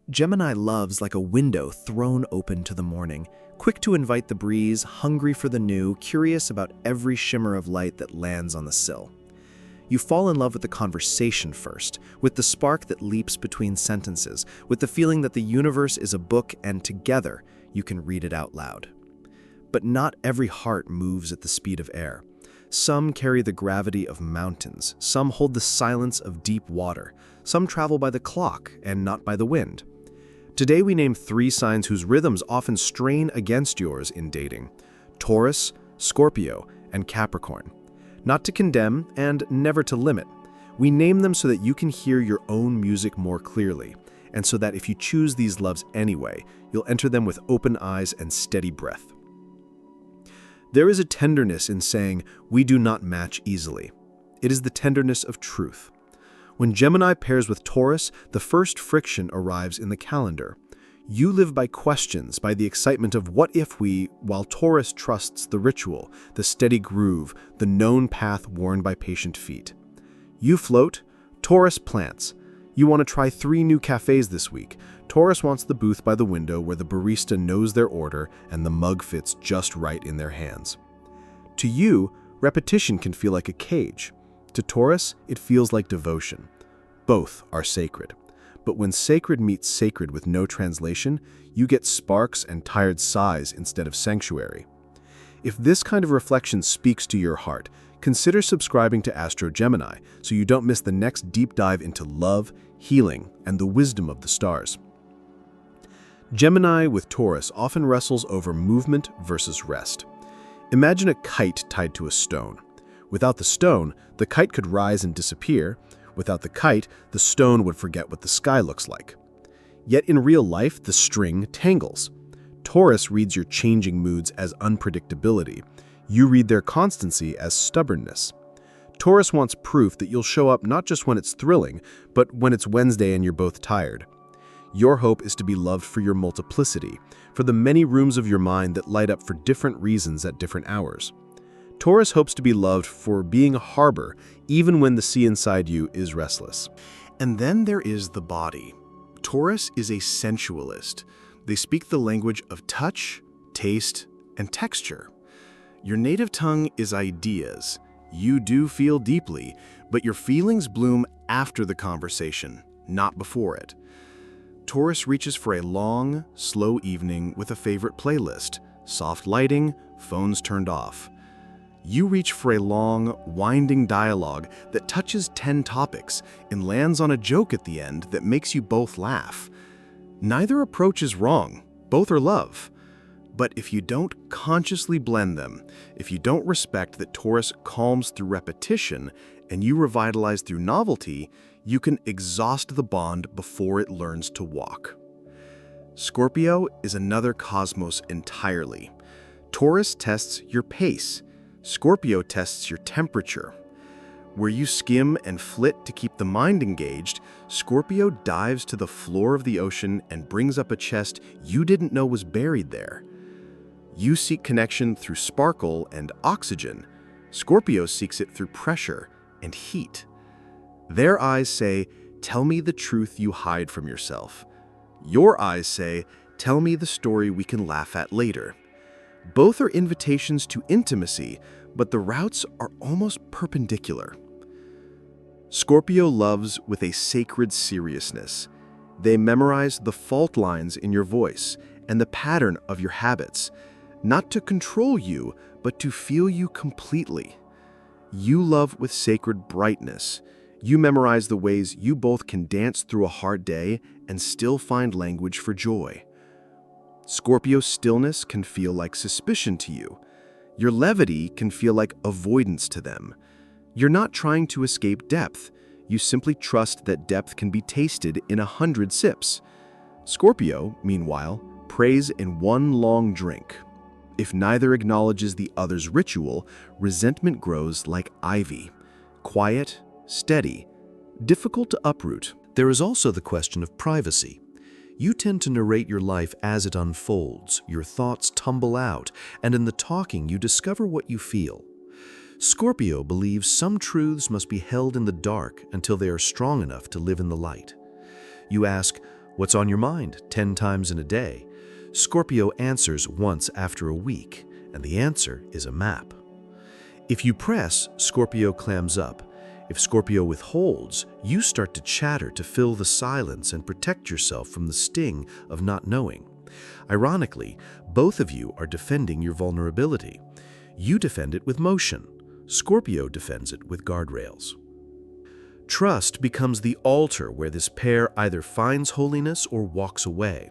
Gemini loves like a window thrown open to the morning, quick to invite the breeze, hungry for the new, curious about every shimmer of light that lands on the sill. You fall in love with the conversation first, with the spark that leaps between sentences, with the feeling that the universe is a book and together you can read it out loud. But not every heart moves at the speed of air. Some carry the gravity of mountains, some hold the silence of deep water, some travel by the clock and not by the wind. Today we name 3 signs whose rhythms often strain against yours in dating: Taurus, Scorpio, and Capricorn. Not to condemn and never to limit. We name them so that you can hear your own music more clearly, and so that if you choose these loves anyway, you'll enter them with open eyes and steady breath. There is a tenderness in saying, "We do not match easily." It is the tenderness of truth. When Gemini pairs with Taurus, the first friction arrives in the calendar. You live by questions, by the excitement of what if we, while Taurus trusts the ritual, the steady groove, the known path worn by patient feet. You float, Taurus plants. You want to try 3 new cafes this week. Taurus wants the booth by the window where the barista knows their order and the mug fits just right in their hands. To you, repetition can feel like a cage. To Taurus, it feels like devotion. Both are sacred. But when sacred meets sacred with no translation, you get sparks and tired sighs instead of sanctuary. If this kind of reflection speaks to your heart, consider subscribing to Astro Gemini so you don't miss the next deep dive into love, healing, and the wisdom of the stars. Gemini with Taurus often wrestles over movement versus rest. Imagine a kite tied to a stone. Without the stone, the kite could rise and disappear. Without the kite, the stone would forget what the sky looks like. Yet in real life, the string tangles. Taurus reads your changing moods as unpredictability. You read their constancy as stubbornness. Taurus wants proof that you'll show up not just when it's thrilling, but when it's Wednesday and you're both tired. Your hope is to be loved for your multiplicity, for the many rooms of your mind that light up for different reasons at different hours. Taurus hopes to be loved for being a harbor, even when the sea inside you is restless. And then there is the body. Taurus is a sensualist. They speak the language of touch, taste, and texture. Your native tongue is ideas. You do feel deeply, but your feelings bloom after the conversation, not before it. Taurus reaches for a long, slow evening with a favorite playlist, soft lighting, phones turned off. You reach for a long, winding dialogue that touches 10 topics and lands on a joke at the end that makes you both laugh. Neither approach is wrong, both are love. But if you don't consciously blend them, if you don't respect that Taurus calms through repetition and you revitalize through novelty, you can exhaust the bond before it learns to walk. Scorpio is another cosmos entirely. Taurus tests your pace. Scorpio tests your temperature. Where you skim and flit to keep the mind engaged, Scorpio dives to the floor of the ocean and brings up a chest you didn't know was buried there. You seek connection through sparkle and oxygen. Scorpio seeks it through pressure and heat. Their eyes say, "Tell me the truth you hide from yourself." Your eyes say, "Tell me the story we can laugh at later." Both are invitations to intimacy, but the routes are almost perpendicular. Scorpio loves with a sacred seriousness. They memorize the fault lines in your voice and the pattern of your habits, not to control you, but to feel you completely. You love with sacred brightness. You memorize the ways you both can dance through a hard day and still find language for joy. Scorpio's stillness can feel like suspicion to you. Your levity can feel like avoidance to them. You're not trying to escape depth. You simply trust that depth can be tasted in 100 sips. Scorpio, meanwhile, prays in one long drink. If neither acknowledges the other's ritual, resentment grows like ivy. Quiet, steady, difficult to uproot. There is also the question of privacy. You tend to narrate your life as it unfolds, your thoughts tumble out, and in the talking you discover what you feel. Scorpio believes some truths must be held in the dark until they are strong enough to live in the light. You ask, What's on your mind 10 times in a day? Scorpio answers once after a week, and the answer is a map. If you press, Scorpio clams up. If Scorpio withholds, you start to chatter to fill the silence and protect yourself from the sting of not knowing. Ironically, both of you are defending your vulnerability. You defend it with motion. Scorpio defends it with guardrails. Trust becomes the altar where this pair either finds holiness or walks away.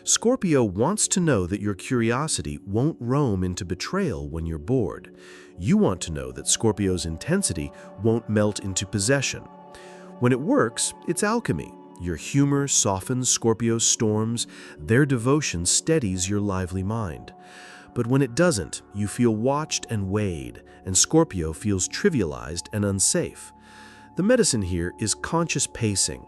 Scorpio wants to know that your curiosity won't roam into betrayal when you're bored. You want to know that Scorpio's intensity won't melt into possession. When it works, it's alchemy. Your humor softens Scorpio's storms, their devotion steadies your lively mind. But when it doesn't, you feel watched and weighed, and Scorpio feels trivialized and unsafe. The medicine here is conscious pacing.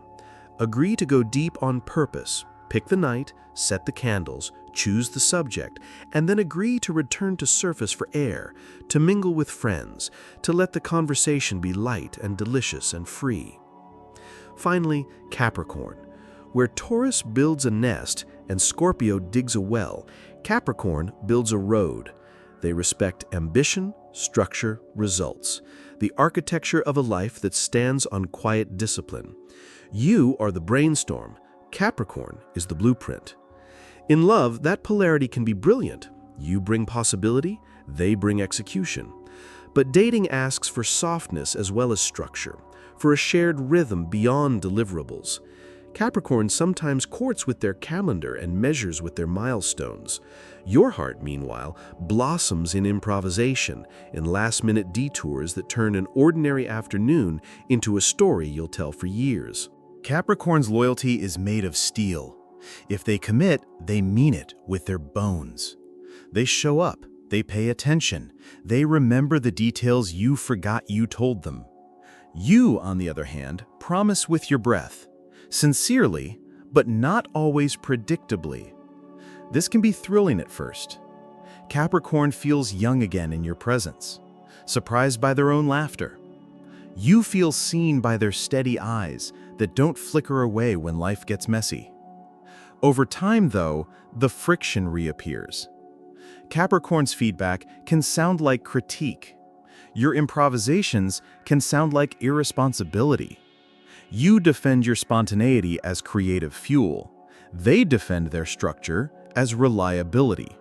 Agree to go deep on purpose. Pick the night, set the candles, choose the subject, and then agree to return to surface for air, to mingle with friends, to let the conversation be light and delicious and free. Finally, Capricorn. Where Taurus builds a nest and Scorpio digs a well, Capricorn builds a road. They respect ambition, structure, results. The architecture of a life that stands on quiet discipline. You are the brainstorm. Capricorn is the blueprint. In love, that polarity can be brilliant. You bring possibility, they bring execution. But dating asks for softness as well as structure, for a shared rhythm beyond deliverables. Capricorn sometimes courts with their calendar and measures with their milestones. Your heart, meanwhile, blossoms in improvisation, in last-minute detours that turn an ordinary afternoon into a story you'll tell for years. Capricorn's loyalty is made of steel. If they commit, they mean it with their bones. They show up, they pay attention, they remember the details you forgot you told them. You, on the other hand, promise with your breath. Sincerely, but not always predictably. This can be thrilling at first. Capricorn feels young again in your presence, surprised by their own laughter. You feel seen by their steady eyes that don't flicker away when life gets messy. Over time, though, the friction reappears. Capricorn's feedback can sound like critique. Your improvisations can sound like irresponsibility. You defend your spontaneity as creative fuel. They defend their structure as reliability.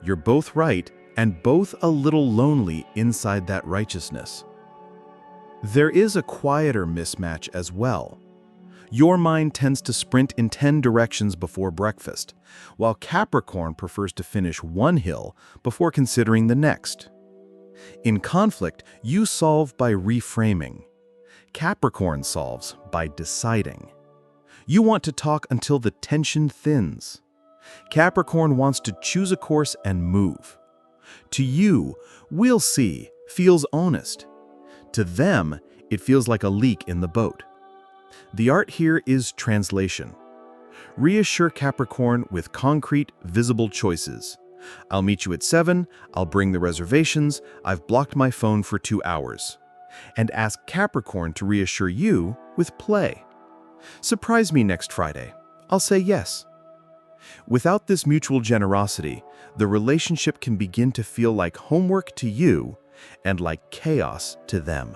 You're both right and both a little lonely inside that righteousness. There is a quieter mismatch as well. Your mind tends to sprint in 10 directions before breakfast, while Capricorn prefers to finish one hill before considering the next. In conflict, you solve by reframing. Capricorn solves by deciding. You want to talk until the tension thins. Capricorn wants to choose a course and move. To you, "we'll see" feels honest. To them, it feels like a leak in the boat. The art here is translation. Reassure Capricorn with concrete, visible choices. "I'll meet you at 7, I'll bring the reservations, I've blocked my phone for 2 hours." And ask Capricorn to reassure you with play. "Surprise me next Friday. I'll say yes." Without this mutual generosity, the relationship can begin to feel like homework to you and like chaos to them.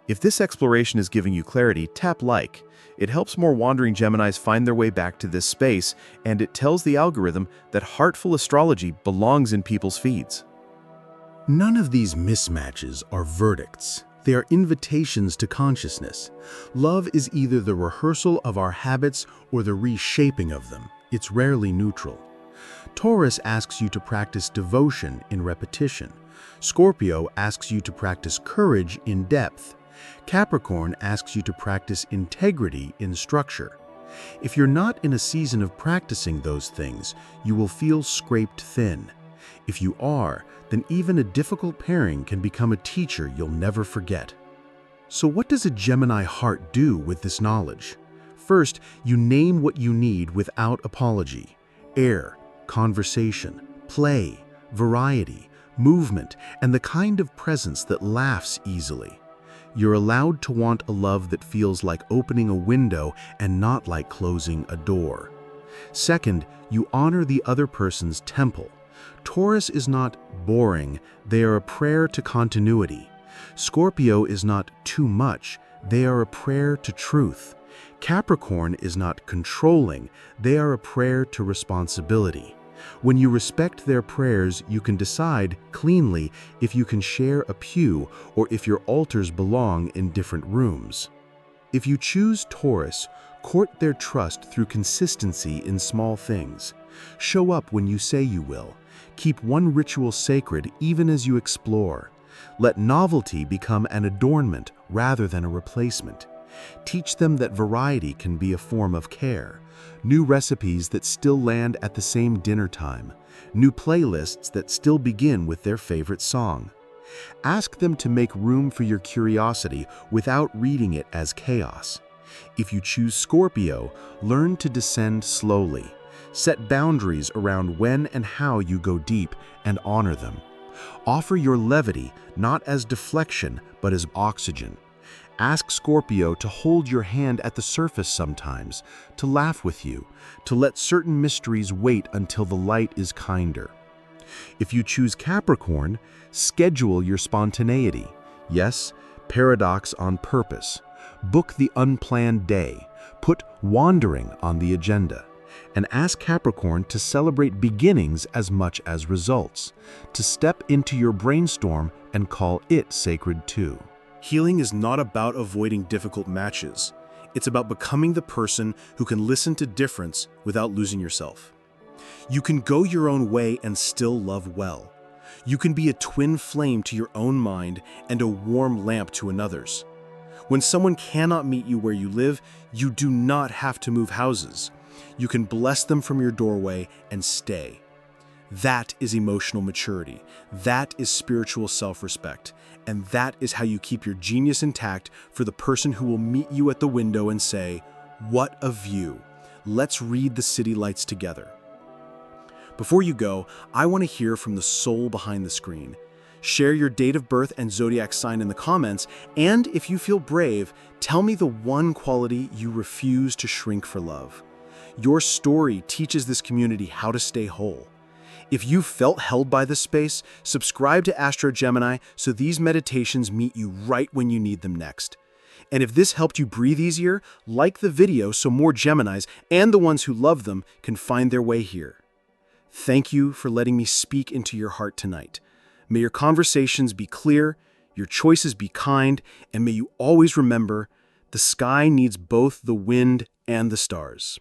If this exploration is giving you clarity, tap like. It helps more wandering Geminis find their way back to this space, and it tells the algorithm that heartful astrology belongs in people's feeds. None of these mismatches are verdicts. They are invitations to consciousness. Love is either the rehearsal of our habits or the reshaping of them. It's rarely neutral. Taurus asks you to practice devotion in repetition. Scorpio asks you to practice courage in depth. Capricorn asks you to practice integrity in structure. If you're not in a season of practicing those things, you will feel scraped thin. If you are, then even a difficult pairing can become a teacher you'll never forget. So what does a Gemini heart do with this knowledge? First, you name what you need without apology. Air, conversation, play, variety, movement, and the kind of presence that laughs easily. You're allowed to want a love that feels like opening a window and not like closing a door. Second, you honor the other person's temple. Taurus is not boring, they are a prayer to continuity. Scorpio is not too much, they are a prayer to truth. Capricorn is not controlling, they are a prayer to responsibility. When you respect their prayers, you can decide cleanly if you can share a pew or if your altars belong in different rooms. If you choose Taurus, court their trust through consistency in small things. Show up when you say you will. Keep one ritual sacred even as you explore. Let novelty become an adornment rather than a replacement. Teach them that variety can be a form of care. New recipes that still land at the same dinner time. New playlists that still begin with their favorite song. Ask them to make room for your curiosity without reading it as chaos. If you choose Scorpio, learn to descend slowly. Set boundaries around when and how you go deep and honor them. Offer your levity not as deflection, but as oxygen. Ask Scorpio to hold your hand at the surface sometimes, to laugh with you, to let certain mysteries wait until the light is kinder. If you choose Capricorn, schedule your spontaneity. Yes, paradox on purpose. Book the unplanned day. Put wandering on the agenda. And ask Capricorn to celebrate beginnings as much as results, to step into your brainstorm and call it sacred too. Healing is not about avoiding difficult matches. It's about becoming the person who can listen to difference without losing yourself. You can go your own way and still love well. You can be a twin flame to your own mind and a warm lamp to another's. When someone cannot meet you where you live, you do not have to move houses. You can bless them from your doorway and stay. That is emotional maturity. That is spiritual self-respect. And that is how you keep your genius intact for the person who will meet you at the window and say, "What a view. Let's read the city lights together." Before you go, I want to hear from the soul behind the screen. Share your date of birth and zodiac sign in the comments, and if you feel brave, tell me the one quality you refuse to shrink for love. Your story teaches this community how to stay whole. If you felt held by this space, subscribe to Astro Gemini so these meditations meet you right when you need them next. And if this helped you breathe easier, like the video so more Geminis and the ones who love them can find their way here. Thank you for letting me speak into your heart tonight. May your conversations be clear, your choices be kind, and may you always remember, the sky needs both the wind and the stars.